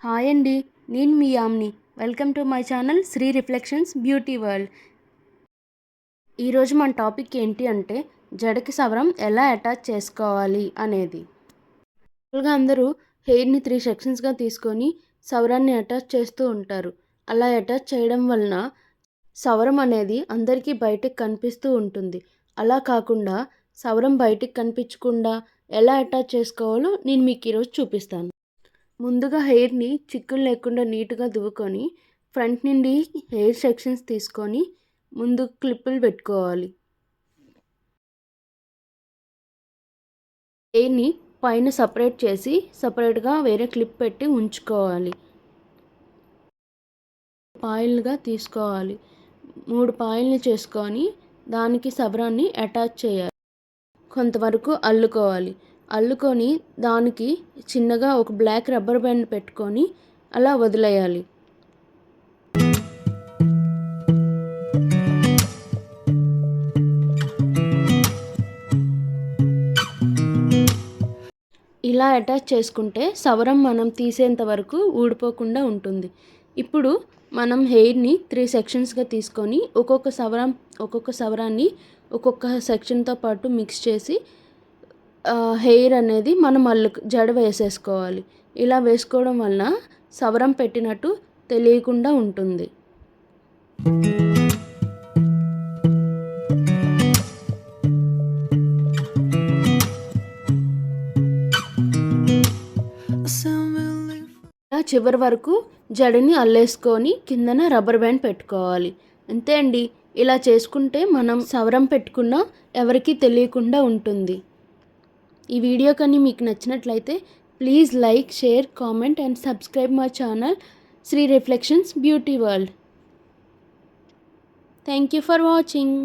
Hi అండి. నేను మీ Yamini. Welcome to my channel Sri reflections beauty world. ఈరోజు మన టాపిక్ ఏంటి అంటే జడకి సవరం ఎలా అటాచ్ చేసుకోవాలి అనేది. మామూలుగా అందరూ హెయిర్ని 3 సెక్షన్స్గా తీసుకొని సవరాన్ని అటాచ్ చేస్తూ ఉంటారు. అలా అటాచ్ చేయడం వలన సవరం అనేది అందరికీ బయటకు కనిపిస్తూ ఉంటుంది. అలా కాకుండా సవరం బయటికి కనిపించకుండా ఎలా అటాచ్ చేసుకోవాలో నేను మీకు ఈరోజు చూపిస్తాను. ముందుగా హెయిర్ని చిక్కులు లేకుండా నీట్గా దువ్వుకొని ఫ్రంట్ నుండి హెయిర్ సెక్షన్స్ తీసుకొని ముందు క్లిప్పులు పెట్టుకోవాలి. హెయిర్ని పైన సపరేట్ చేసి సపరేట్గా వేరే క్లిప్ పెట్టి ఉంచుకోవాలి. పాయిల్గా తీసుకోవాలి. 3 పాయిల్ని చేసుకొని దానికి సవరాన్ని అటాచ్ చేయాలి. కొంతవరకు అల్లుకొని దానికి చిన్నగా ఒక బ్లాక్ రబ్బర్ బ్యాండ్ పెట్టుకొని అలా వదిలేయాలి. ఇలా అటాచ్ చేసుకుంటే సవరం మనం తీసేంత వరకు ఊడిపోకుండా ఉంటుంది. ఇప్పుడు మనం హెయిర్ని 3 సెక్షన్స్గా తీసుకొని ఒక్కొక్క సవరాన్ని ఒక్కొక్క సెక్షన్తో పాటు మిక్స్ చేసి హెయిర్ అనేది మనం జడ వేసేసుకోవాలి. ఇలా వేసుకోవడం వలన సవరం పెట్టినట్టు తెలియకుండా ఉంటుంది. చివరి వరకు జడని అల్లేసుకొని కిందన రబ్బర్ బ్యాండ్ పెట్టుకోవాలి. అంతే అండి. ఇలా చేసుకుంటే మనం సవరం పెట్టుకున్నా ఎవరికీ తెలియకుండా ఉంటుంది. ఈ వీడియో కానీ మీకు నచ్చినట్లయితే please like, share, comment and subscribe my channel Sri reflections beauty world. Thank you for watching.